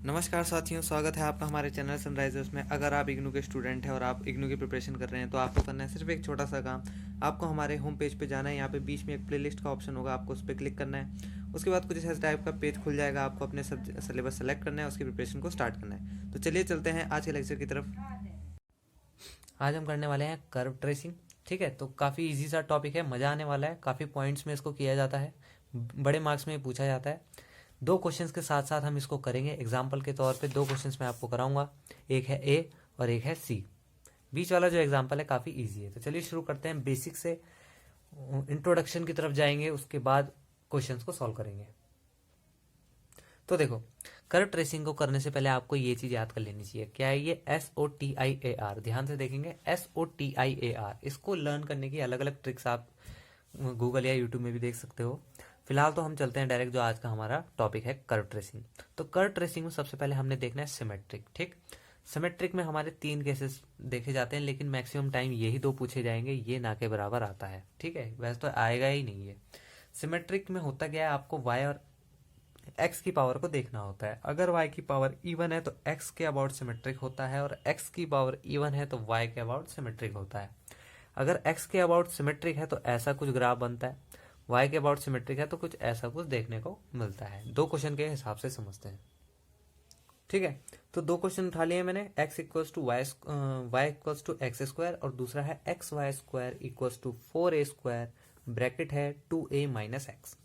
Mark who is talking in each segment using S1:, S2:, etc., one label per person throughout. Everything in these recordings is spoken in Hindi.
S1: नमस्कार साथियों, स्वागत है आपका हमारे चैनल सनराइजर्स में। अगर आप इग्नू के स्टूडेंट हैं और आप इग्नू की प्रिपरेशन कर रहे हैं तो आपको करना है सिर्फ एक छोटा सा काम। आपको हमारे होम पेज पे जाना है। यहाँ पे बीच में एक प्लेलिस्ट का ऑप्शन होगा, आपको उस पर क्लिक करना है। उसके बाद कुछ इस टाइप का पेज खुल जाएगा। आपको अपने सिलेबस सेलेक्ट करना है, उसकी प्रिपरेशन को स्टार्ट करना है। तो चलिए चलते हैं आज के लेक्चर की तरफ। आज हम करने वाले हैं कर्व ट्रेसिंग। ठीक है, तो काफ़ी इजी सा टॉपिक है, मज़ा आने वाला है। काफ़ी पॉइंट्स में इसको किया जाता है, बड़े मार्क्स में पूछा जाता है। दो क्वेश्चंस के साथ साथ हम इसको करेंगे। एग्जाम्पल के तौर पे दो क्वेश्चंस मैं आपको कराऊंगा, एक है ए और एक है सी। बीच वाला जो एग्जाम्पल है काफ़ी इजी है। तो चलिए शुरू करते हैं, बेसिक से इंट्रोडक्शन की तरफ जाएंगे, उसके बाद क्वेश्चंस को सॉल्व करेंगे। तो देखो, कर्व ट्रेसिंग को करने से पहले आपको ये चीज़ याद कर लेनी चाहिए। क्या है ये? SOTIAR। ध्यान से देखेंगे, SOTIAR। इसको लर्न करने की अलग अलग ट्रिक्स आप गूगल या यूट्यूब में भी देख सकते हो। फिलहाल तो हम चलते हैं डायरेक्ट, जो आज का हमारा टॉपिक है कर्व ट्रेसिंग। तो कर्व ट्रेसिंग में सबसे पहले हमने देखना है सिमेट्रिक। ठीक, सिमेट्रिक में हमारे 3 केसेस देखे जाते हैं, लेकिन मैक्सिमम टाइम यही 2 पूछे जाएंगे। ये ना के बराबर आता है। ठीक है, वैसे तो आएगा ही नहीं है। सिमेट्रिक में होता क्या है, आपको वाई और एक्स की पावर को देखना होता है। अगर वाई की पावर इवन है तो एक्स के अबाउट सिमेट्रिक होता है, और एक्स की पावर इवन है तो वाई के अबाउट सिमेट्रिक होता है। अगर एक्स के अबाउट सिमेट्रिक है तो ऐसा कुछ ग्राफ बनता है, वाई के अबाउट सिमेट्रिक है तो कुछ ऐसा कुछ देखने को मिलता है। दो क्वेश्चन के हिसाब से समझते हैं। ठीक है, तो दो क्वेश्चन उठा लिए मैंने। x equals to Y equals to X square, और दूसरा है X Y square equals to 4a square, bracket है 2a माइनस एक्स।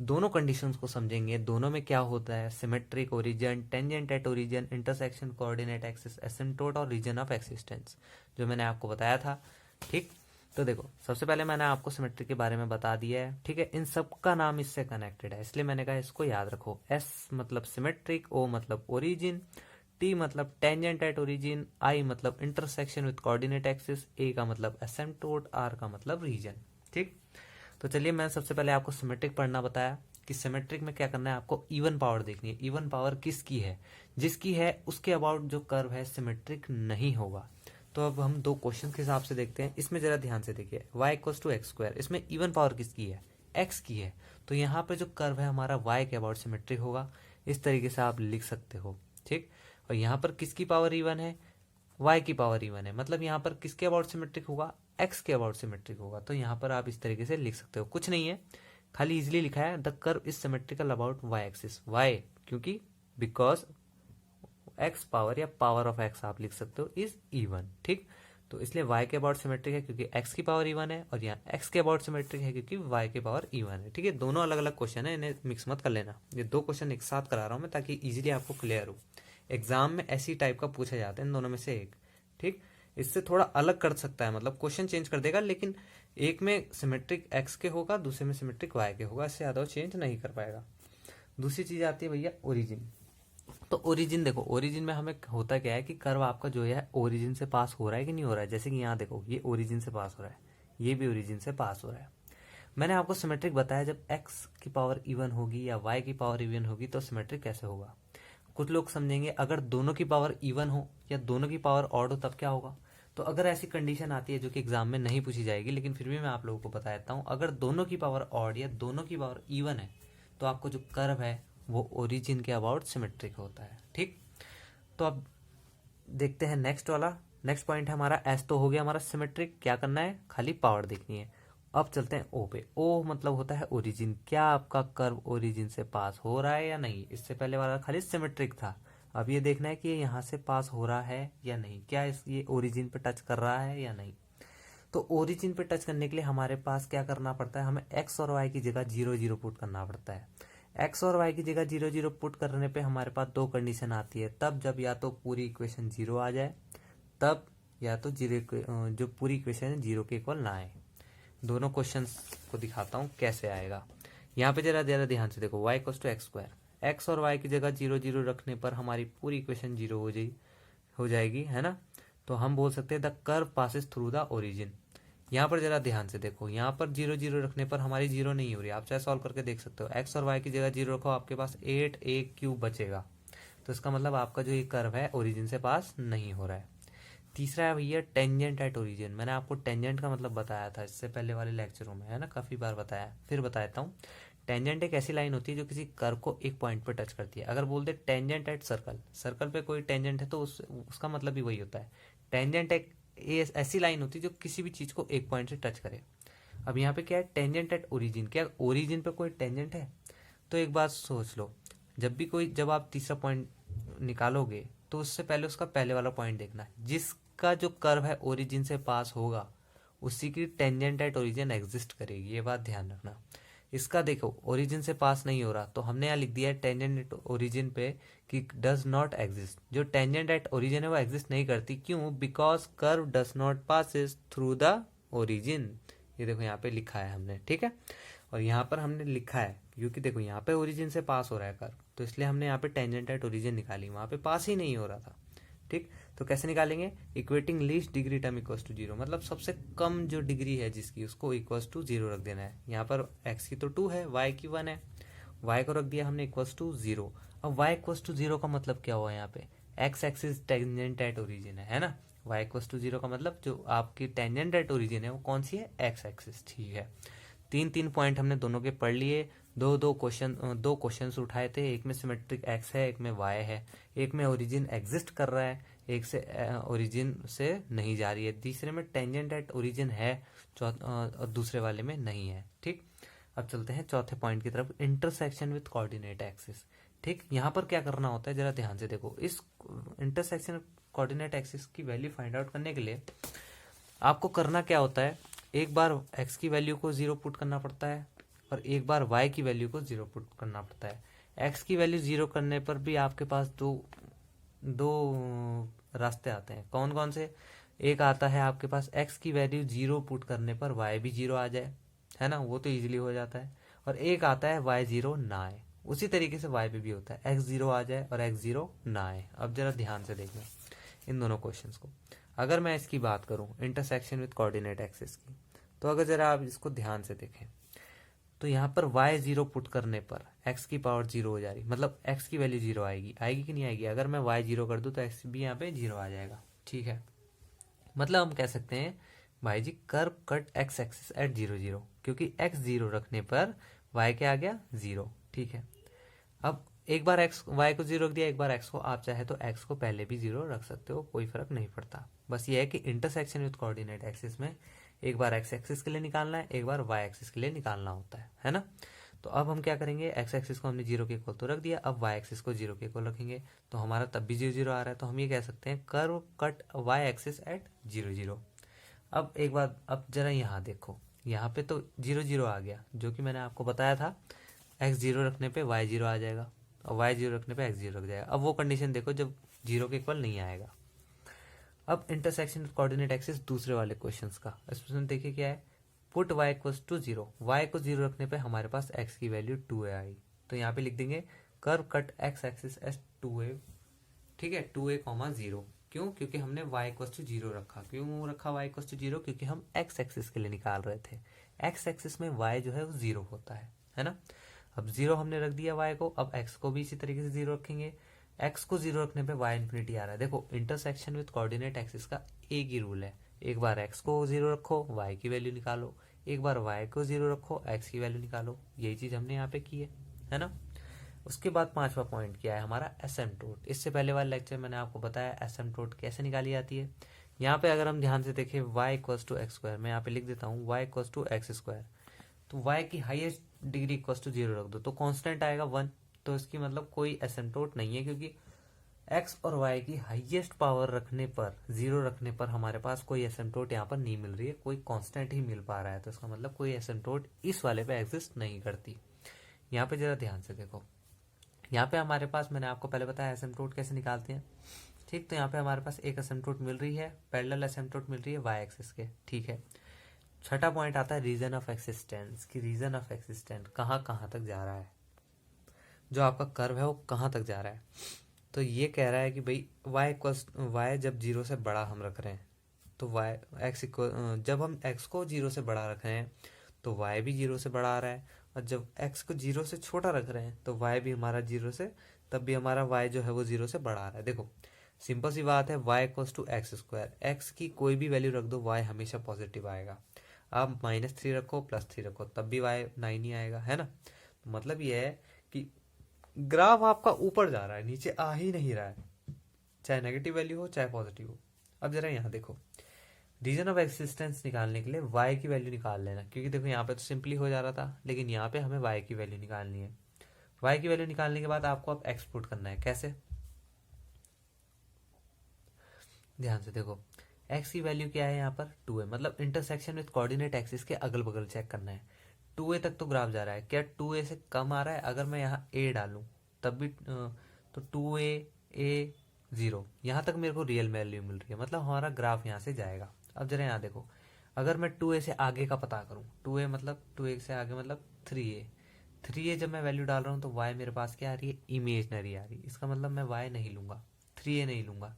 S1: दोनों कंडीशंस को समझेंगे, दोनों में क्या होता है, symmetric origin, tangent at origin, intersection coordinate axis, asymptote और रीजन ऑफ एक्सिस्टेंस, जो मैंने आपको बताया था। ठीक, तो देखो, सबसे पहले मैंने आपको सिमेट्रिक के बारे में बता दिया है। ठीक है, इन सब का नाम इससे कनेक्टेड है, इसलिए मैंने कहा इसको याद रखो। S मतलब सिमेट्रिक, O मतलब ओरिजिन, T मतलब टेंजेंट एट ओरिजिन, I मतलब intersection with coordinate axis, A का मतलब एसिम्प्टोट, R का मतलब रीजन। ठीक, तो चलिए, मैं सबसे पहले आपको सिमेट्रिक पढ़ना बताया कि सिमेट्रिक में क्या करना है, आपको इवन पावर देखनी है। इवन पावर किसकी है? जिसकी है उसके अबाउट जो कर्व है सिमेट्रिक नहीं होगा। तो अब हम दो क्वेश्चन के हिसाब से देखते हैं। इसमें जरा ध्यान से देखिए, y equals to X square, इसमें इवन पावर किसकी है? x की है। तो यहाँ पे जो कर्व है हमारा y के अबाउट सिमेट्रिक होगा। इस तरीके से आप लिख सकते हो। ठीक, और यहाँ पर किसकी पावर इवन है? y की पावर इवन है, मतलब यहाँ पर किसके अबाउट सिमेट्रिक होगा? x के अबाउट सिमेट्रिक होगा। तो यहाँ पर आप इस तरीके से लिख सकते हो, कुछ नहीं है, खाली इजिली लिखा है the curve is symmetrical about y axis. y क्योंकि बिकॉज x पावर या पावर ऑफ x आप लिख सकते हो इज इवन। ठीक, तो इसलिए y के अबाउट सिमेट्रिक है क्योंकि x की पावर इवन है, और यहाँ x के अबाउट सिमेट्रिक है क्योंकि y के पावर इवन है। ठीक है, दोनों अलग अलग क्वेश्चन है, इन्हें मिक्स मत कर लेना। ये दो क्वेश्चन एक साथ करा रहा हूँ मैं ताकि इजीली आपको क्लियर हो। एग्जाम में ऐसी टाइप का पूछा जाता है, इन दोनों में से एक। ठीक, इससे थोड़ा अलग कर सकता है, मतलब क्वेश्चन चेंज कर देगा, लेकिन एक में सिमेट्रिक x के होगा, दूसरे में सिमेट्रिक y के होगा, इससे ज़्यादा चेंज नहीं कर पाएगा। दूसरी चीज़ आती है भैया ओरिजिन। तो ओरिजिन देखो, ओरिजिन में हमें होता क्या है कि कर्व आपका जो है ओरिजिन से पास हो रहा है कि नहीं हो रहा है। जैसे कि यहाँ देखो, ये ओरिजिन से पास हो रहा है, ये भी ओरिजिन से पास हो रहा है। मैंने आपको सिमेट्रिक बताया, जब x की पावर इवन होगी या y की पावर इवन होगी तो सिमेट्रिक कैसे होगा। कुछ लोग समझेंगे अगर दोनों की पावर इवन हो या दोनों की पावर ऑड हो तब क्या होगा। तो अगर ऐसी कंडीशन आती है जो कि एग्जाम में नहीं पूछी जाएगी, लेकिन फिर भी मैं आप लोगों को बता देता हूँ, अगर दोनों की पावर ऑड या दोनों की पावर इवन है तो आपको जो कर्व है वो ओरिजिन के अबाउट सिमेट्रिक होता है। ठीक, तो अब देखते हैं नेक्स्ट वाला। नेक्स्ट पॉइंट है हमारा, एस तो हो गया हमारा सिमेट्रिक, क्या करना है, खाली पावर देखनी है। अब चलते हैं ओ पे। ओ मतलब होता है ओरिजिन, क्या आपका कर्व ओरिजिन से पास हो रहा है या नहीं। इससे पहले वाला खाली सिमेट्रिक था, अब ये देखना है कि ये यहाँ से पास हो रहा है या नहीं, क्या ये ओरिजिन पे टच कर रहा है या नहीं। तो ओरिजिन पे टच करने के लिए हमारे पास क्या करना पड़ता है, हमें एक्स और वाई की जगह 0 0 पुट करना पड़ता है। एक्स और वाई की जगह 0 0 पुट करने पे हमारे पास दो कंडीशन आती है, तब जब या तो पूरी इक्वेशन 0 आ जाए, तब या तो जीरो, जो पूरी इक्वेशन है 0 के इक्वल ना आए। दोनों क्वेश्चंस को दिखाता हूँ कैसे आएगा। यहाँ पे जरा जरा ध्यान से देखो, y equals to X square, X और y की जगह 0 0 रखने पर हमारी पूरी इक्वेशन 0 हो जाएगी, है ना। तो हम बोल सकते हैं the curve passes through the origin. यहाँ पर जरा ध्यान से देखो, यहाँ पर 0 0 रखने पर हमारी 0 नहीं हो रही, आप चाहे सॉल्व करके देख सकते हो। एक्स और वाई की जगह 0 रखो, आपके पास 8a³ बचेगा। तो इसका मतलब आपका जो ये कर्व है ओरिजिन से पास नहीं हो रहा है। तीसरा है भैया टेंजेंट एट ओरिजिन। मैंने आपको टेंजेंट का मतलब बताया था इससे पहले वाले लेक्चरों में, है ना, काफ़ी बार बताया, फिर बता देता हूँ। टेंजेंट एक ऐसी लाइन होती है जो किसी कर्व को एक पॉइंट पर टच करती है। अगर बोल दे टेंजेंट एट सर्कल, सर्कल पे कोई टेंजेंट है तो उसका मतलब भी वही होता है। टेंजेंट एक ऐसी लाइन होती है जो किसी भी चीज को एक पॉइंट से टच करे। अब यहाँ पे क्या है, टेंजेंट एट ओरिजिन, क्या ओरिजिन पे कोई टेंजेंट है? तो एक बात सोच लो, जब आप तीसरा पॉइंट निकालोगे तो उससे पहले उसका पहले वाला पॉइंट देखना है। जिसका जो कर्व है ओरिजिन से पास होगा उसी की टेंजेंट एट ओरिजिन एग्जिस्ट करेगी, ये बात ध्यान रखना। इसका देखो ओरिजिन से पास नहीं हो रहा तो हमने यहाँ लिख दिया है टेंजेंट एट ओरिजिन पे कि डज नॉट एग्जिस्ट। जो टेंजेंट एट ओरिजिन है वो एग्जिस्ट नहीं करती, क्यों? Because curve does not passes through the origin. ये देखो यहाँ पे लिखा है हमने, ठीक है। और यहाँ पर हमने लिखा है क्योंकि देखो यहाँ पे ओरिजिन से पास हो रहा है कर्व, तो इसलिए हमने यहाँ पे टेंजेंट एट ओरिजिन निकाली, वहाँ पे पास ही नहीं हो रहा था, ठीक। तो कैसे निकालेंगे? Equating least degree term equals to zero, मतलब सबसे कम जो डिग्री है जिसकी उसको इक्वल्स टू जीरो रख देना है। यहाँ पर एक्स की तो 2 है, वाई की 1 है, वाई को रख दिया हमने इक्वल्स टू जीरो। अब वाई इक्वल्स टू जीरो का मतलब क्या हुआ? यहाँ पे x axis tangent at origin है ना। वाई इक्वल्स टू जीरो का मतलब जो आपकी टेंजेंट एट ओरिजिन है वो कौन सी है? एक्स एक्सिस, ठीक है। 3 पॉइंट हमने दोनों के पढ़ लिए। दो क्वेश्चन उठाए थे, एक में सिमेट्रिक एक्स है, एक में वाई है, एक में ओरिजिन एग्जिस्ट कर रहा है, एक से ओरिजिन से नहीं जा रही है, तीसरे में टेंजेंट एट ओरिजिन है, और दूसरे वाले में नहीं है, ठीक। अब चलते हैं चौथे पॉइंट की तरफ, इंटरसेक्शन विथ कोऑर्डिनेट एक्सिस, ठीक। यहाँ पर क्या करना होता है जरा ध्यान से देखो। इस इंटरसेक्शन कोऑर्डिनेट एक्सिस की वैल्यू फाइंड आउट करने के लिए आपको करना क्या होता है, एक बार x की वैल्यू को 0 पुट करना पड़ता है और एक बार y की वैल्यू को 0 पुट करना पड़ता है। x की वैल्यू 0 करने पर भी आपके पास दो रास्ते आते हैं। कौन कौन से? एक आता है आपके पास x की वैल्यू 0 पुट करने पर y भी 0 आ जाए, है ना, वो तो इजीली हो जाता है। और एक आता है y 0 ना आए, उसी तरीके से y पे भी होता है, x 0 आ जाए और x 0 ना आए। अब जरा ध्यान से देखना इन दोनों क्वेश्चंस को। अगर मैं इसकी बात करूं इंटरसेक्शन विथ कोऑर्डिनेट एक्सिस की, तो अगर जरा आप इसको ध्यान से देखें तो यहाँ पर y 0 पुट करने पर x की पावर 0 हो जा रही, मतलब x की वैल्यू 0 आएगी कि नहीं आएगी? अगर मैं y 0 कर दूं तो x भी यहाँ पे 0 आ जाएगा, ठीक है। मतलब हम कह सकते हैं भाई जी curve cut x axis at 0 0, क्योंकि x 0 रखने पर y क्या आ गया? 0, ठीक है। अब एक बार y को 0 रख दिया, एक बार x को, आप चाहे तो x को पहले भी 0 रख सकते हो, कोई फर्क नहीं पड़ता। बस ये है कि इंटरसेक्शन विथ कोऑर्डिनेट एक्सिस में एक बार x एक्सिस के लिए निकालना है, एक बार y एक्सिस के लिए निकालना होता है ना। तो अब हम क्या करेंगे, x एक्सिस को हमने 0 के इक्वल तो रख दिया, अब y एक्सिस को 0 के इक्वल रखेंगे तो हमारा तब भी 0 0 आ रहा है, तो हम ये कह सकते हैं curve cut y axis at 0 0। अब एक बात, अब जरा यहाँ देखो, यहाँ पे तो 0 0 आ गया, जो कि मैंने आपको बताया था x 0 रखने पे y 0 आ जाएगा और y 0 रखने पे x 0 रख जाएगा। अब वो कंडीशन देखो जब 0 के इक्वल नहीं आएगा। अब इंटरसेक्शन कोऑर्डिनेट एक्सिस दूसरे वाले क्वेश्चंस का, इसमें देखिए क्या है, put y equals to 0, y को 0 रखने पे हमारे पास x की वैल्यू 2a आई, तो यहाँ पे लिख देंगे curve cut x axis S 2a, ठीक है, 2a, 0। क्यों? क्योंकि हमने y इक्वल्स टू 0 रखा। क्यों रखा y इक्वल्स टू 0? क्योंकि हम x एक्सिस के लिए निकाल रहे थे, x एक्सिस में y जो है वो 0 होता है ना। अब 0 हमने रख दिया y को, अब x को भी इसी तरीके से 0 रखेंगे। x को 0 रखने पे y इन्फिनिटी आ रहा है। देखो इंटरसेक्शन विथ कोऑर्डिनेट एक्सिस का एक ही रूल है, एक बार x को 0 रखो, y की वैल्यू निकालो, एक बार y को 0 रखो, x की वैल्यू निकालो। यही चीज हमने यहाँ पे की है ना। उसके बाद पांचवा पॉइंट क्या है हमारा, एसिम्प्टोट। इससे पहले वाले लेक्चर मैंने आपको बताया एसिम्प्टोट कैसे निकाली जाती है। यहाँ पे अगर हम ध्यान से देखें y equals to X square, मैं यहाँ पे लिख देता हूँ y equals to X square, तो y की हाईएस्ट डिग्री इक्वल्स टू 0 रख दो तो कांस्टेंट आएगा 1, तो इसकी मतलब कोई एसिम्प्टोट नहीं है, क्योंकि x और y की हाईएस्ट पावर रखने पर 0 रखने पर हमारे पास कोई एसिम्प्टोट यहाँ पर नहीं मिल रही है, कोई कांस्टेंट ही मिल पा रहा है, तो इसका मतलब कोई एसिम्प्टोट इस वाले पे एग्जिस्ट नहीं करती। यहाँ पे जरा ध्यान से देखो, यहाँ पे हमारे पास, मैंने आपको पहले बताया एसिम्प्टोट कैसे निकालते हैं, ठीक। तो यहाँ पे हमारे पास एक एसिम्प्टोट मिल रही है, पैरेलल एसिम्प्टोट मिल रही है y एक्सिस के, ठीक है। छठा पॉइंट आता है रीजन ऑफ एक्सिस्टेंस, की रीजन ऑफ एक्सिस्टेंस कहाँ तक जा रहा है, जो आपका कर्व है वो कहाँ तक जा रहा है। तो ये कह रहा है कि भाई y जब 0 से बड़ा हम रख रहे हैं तो जब हम x को 0 से बड़ा रख रहे हैं तो y भी 0 से बड़ा आ रहा है, और जब x को 0 से छोटा रख रहे हैं तो y भी हमारा 0 से, तब भी हमारा y जो है वो 0 से बड़ा आ रहा है। देखो सिंपल सी बात है, y equals to X square, x की कोई भी वैल्यू रख दो y हमेशा पॉजिटिव आएगा। आप -3 रखो, +3 रखो, तब भी y 9 ही आएगा, है ना। मतलब ये है कि ग्राफ आपका ऊपर जा रहा है, नीचे आ ही नहीं रहा है, चाहे नेगेटिव वैल्यू हो चाहे पॉजिटिव हो। अब जरा यहाँ देखो, रीजन ऑफ एक्सिस्टेंस निकालने के लिए y की वैल्यू निकाल लेना, क्योंकि देखो यहाँ पे तो सिंपली हो जा रहा था, लेकिन यहाँ पे हमें y की वैल्यू निकालनी है। y की वैल्यू निकालने के बाद आपको अब एक्सपोर्ट करना है। कैसे? ध्यान से देखो, x की वैल्यू क्या है यहाँ पर 2a, मतलब इंटरसेक्शन विद कोऑर्डिनेट एक्सिस के अगल बगल चेक करना है। 2a तक तो ग्राफ जा रहा है, क्या 2a से कम आ रहा है? अगर मैं यहाँ a डालूं तब भी तो 2a 0, यहाँ तक मेरे को रियल वैल्यू मिल रही है, मतलब हमारा ग्राफ यहाँ से जाएगा। अब जरा यहाँ देखो, अगर मैं 2a से आगे का पता करूँ, 2a मतलब 2a से आगे मतलब 3a जब मैं वैल्यू डाल रहा हूँ तो y मेरे पास क्या आ रही है? इमेजनरी आ रही है। इसका मतलब मैं y नहीं लूंगा, 3a नहीं लूंगा।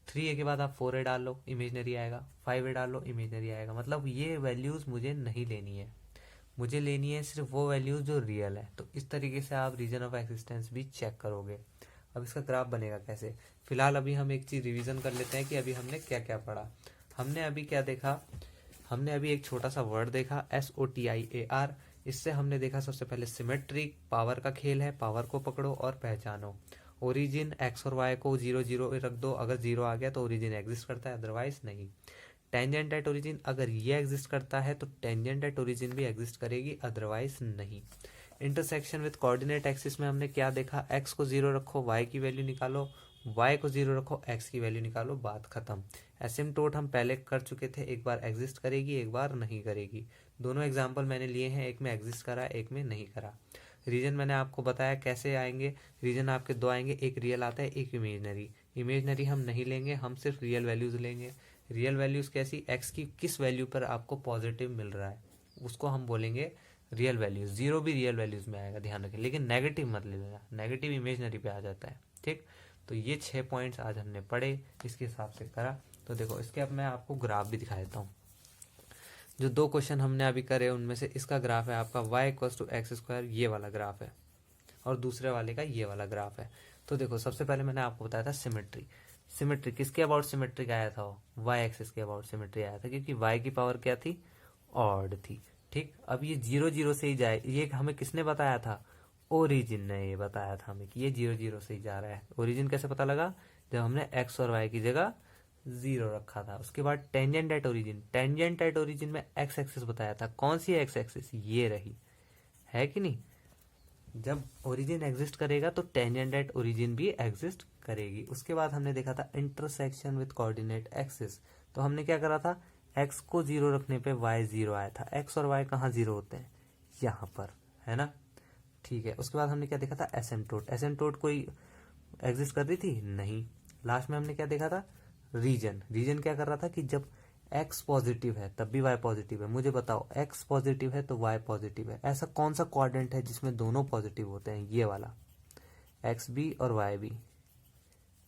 S1: 3a के बाद आप 4a डाल लो, इमेजनरी आएगा। 5a डाल लो, इमेजनरी आएगा। मतलब ये वैल्यूज मुझे नहीं लेनी है, मुझे लेनी है सिर्फ वो वैल्यूज जो रियल है। तो इस तरीके से आप रीजन ऑफ एक्सिस्टेंस भी चेक करोगे। अब इसका ग्राफ बनेगा कैसे? फिलहाल अभी हम एक चीज रिवीजन कर लेते हैं कि अभी हमने क्या क्या पढ़ा। हमने अभी क्या देखा? हमने अभी एक छोटा सा वर्ड देखा, SOTIAR। इससे हमने देखा सबसे पहले सिमेट्रिक, पावर का खेल है, पावर को पकड़ो और पहचानो। ओरिजिन एक्स और वाई को 0 0 रख दो, अगर 0 आ गया तो ओरिजिन एग्जिस्ट करता है, अदरवाइज नहीं। टेंजेंट एट ओरिजिन, अगर ये एग्जिस्ट करता है तो टेंजेंट एट ओरिजिन भी एग्जिस्ट करेगी, अदरवाइज नहीं। इंटरसेक्शन विद कोऑर्डिनेट एक्सिस में हमने क्या देखा? x को 0 रखो, y की वैल्यू निकालो, y को 0 रखो, x की वैल्यू निकालो, बात खत्म। एसिम्प्टोट हम पहले कर चुके थे, एक बार एग्जिस्ट करेगी एक बार नहीं करेगी। दोनों एग्जाम्पल मैंने लिए हैं, एक में एग्जिस्ट करा एक में नहीं करा। रीजन मैंने आपको बताया कैसे आएंगे। रीजन आपके दो आएंगे, एक रियल आता है एक इमेजनरी। इमेजनरी हम नहीं लेंगे, हम सिर्फ रियल वैल्यूज लेंगे। रियल वैल्यूज कैसी? एक्स की किस वैल्यू पर आपको पॉजिटिव मिल रहा है उसको हम बोलेंगे रियल वैल्यूज। 0 भी रियल वैल्यूज में आएगा, ध्यान रखें, लेकिन नेगेटिव मत ले लेना, नेगेटिव इमेजनरी पे आ जाता है। ठीक, तो ये 6 पॉइंट्स आज हमने पढ़े, इसके हिसाब से करा। तो देखो इसके अब मैं आपको ग्राफ भी दिखा देता हूँ। जो 2 क्वेश्चन हमने अभी करे उनमें से इसका ग्राफ है आपका y=x², ये वाला ग्राफ है, और दूसरे वाले का ये वाला ग्राफ है। तो देखो सबसे पहले मैंने आपको बताया था सिमेट्री। सिमेट्री किसके अबाउट सिमेट्रिक आया था? वाई एक्सिस के अबाउट सिमेट्री आया था, क्योंकि y की पावर क्या थी? ऑड थी। ठीक, अब ये 0 0 से ही जाए, ये हमें किसने बताया था? ओरिजिन ने ये बताया था हमें कि ये 0 0 से ही जा रहा है। ओरिजिन कैसे पता लगा? जब हमने x और y की जगह 0 रखा था। उसके बाद tangent at origin, tangent at origin में x एक्सिस बताया था। कौन सी x एक्सिस? ये रही, है कि नहीं? जब ओरिजिन एग्जिस्ट करेगा तो टेंजेंट एट ओरिजिन भी एग्जिस्ट करेगी। उसके बाद हमने देखा था इंटरसेक्शन विद कोऑर्डिनेट एक्सिस। तो हमने क्या करा था? x को 0 रखने पे y 0 आया था। x और y कहाँ 0 होते हैं? यहाँ पर, है ना? ठीक है, उसके बाद हमने क्या देखा था? एसिम्प्टोट। एसिम्प्टोट कोई एग्जिस्ट कर रही थी? नहीं। लास्ट में हमने क्या देखा था? रीजन। रीजन क्या कर रहा था कि जब x पॉजिटिव है तब भी y पॉजिटिव है। मुझे बताओ, x पॉजिटिव है तो y पॉजिटिव है। ऐसा कौन सा क्वाड्रेंट है जिसमें दोनों पॉजिटिव होते हैं? ये वाला, x भी और y भी।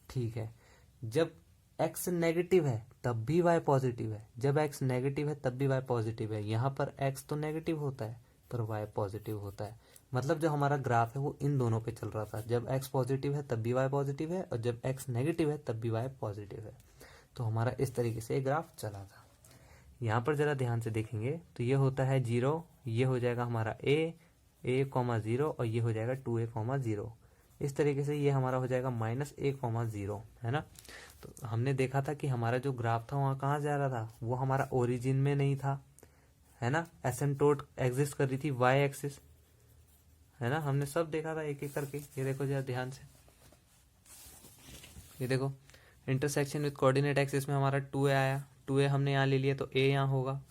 S1: ठीक है, जब x नेगेटिव है तब भी y पॉजिटिव है, जब x नेगेटिव है तब भी y पॉजिटिव है। यहाँ पर x तो नेगेटिव होता है पर y पॉजिटिव होता है। मतलब जो हमारा ग्राफ है वो इन दोनों पे चल रहा था, जब x पॉजिटिव है तब भी y पॉजिटिव है, और जब x नेगेटिव है तब भी y पॉजिटिव है। तो हमारा इस तरीके से ग्राफ चला था। यहाँ पर जरा ध्यान से देखेंगे तो ये होता है 0, ये हो जाएगा हमारा a,0, और ये हो जाएगा 2a,0। इस तरीके से ये हमारा हो जाएगा -a,0, है ना? तो हमने देखा था कि हमारा जो ग्राफ था वहाँ कहाँ जा रहा था? वो हमारा ओरिजिन में नहीं था, है ना? एसिम्प्टोट एग्जिस्ट कर रही थी y एक्सिस, है ना? हमने सब देखा था एक एक करके। ये देखो जरा ध्यान से, ये देखो इंटरसेक्शन विद कोऑर्डिनेट एक्सिस में हमारा 2a आया, 2a हमने यहाँ ले लिया तो a यहाँ होगा।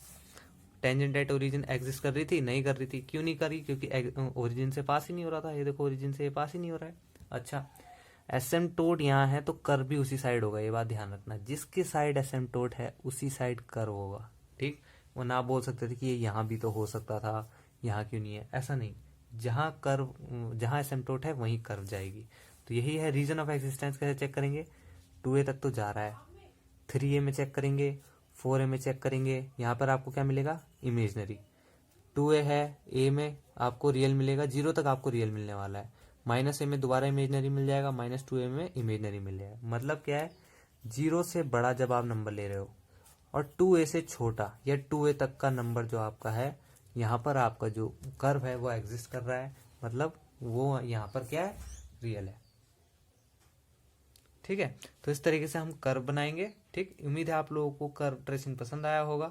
S1: टेंजेंट एट ओरिजिन एग्जिस्ट कर रही थी? नहीं कर रही थी। क्यों नहीं करी? क्योंकि ओरिजिन से पास ही नहीं हो रहा था। ये देखो ओरिजिन से ये पास ही नहीं हो रहा है। अच्छा, एसिम्प्टोट यहाँ है तो कर्व भी उसी साइड होगा, ये बात ध्यान रखना। जिसके साइड एसिम्प्टोट है उसी साइड कर्व होगा। ठीक, वो ना बोल सकते थे कि ये यहाँ भी तो हो सकता था, यहाँ क्यों नहीं है, ऐसा नहीं। जहाँ कर्व, जहाँ एसिम्प्टोट है वहीं कर्व जाएगी। तो यही है रीजन ऑफ एक्सिस्टेंस। कैसे चेक करेंगे? 2a तक तो जा रहा है, 3a में चेक करेंगे, 4a में चेक करेंगे। यहाँ पर आपको क्या मिलेगा? इमेजनरी। 2a है, a में आपको रियल मिलेगा, 0 तक आपको रियल मिलने वाला है। -a में दोबारा इमेजनरी मिल जाएगा, -2a में इमेजनरी मिल जाएगा। मतलब क्या है? 0 से बड़ा जब आप नंबर ले रहे हो और 2a से छोटा या 2a तक का नंबर जो आपका है, यहाँ पर आपका जो कर्व है वो एग्जिस्ट कर रहा है, मतलब वो यहाँ पर क्या है, रियल है। ठीक है, तो इस तरीके से हम कर्व बनाएंगे। ठीक, उम्मीद है आप लोगों को कर्व ट्रेसिंग पसंद आया होगा।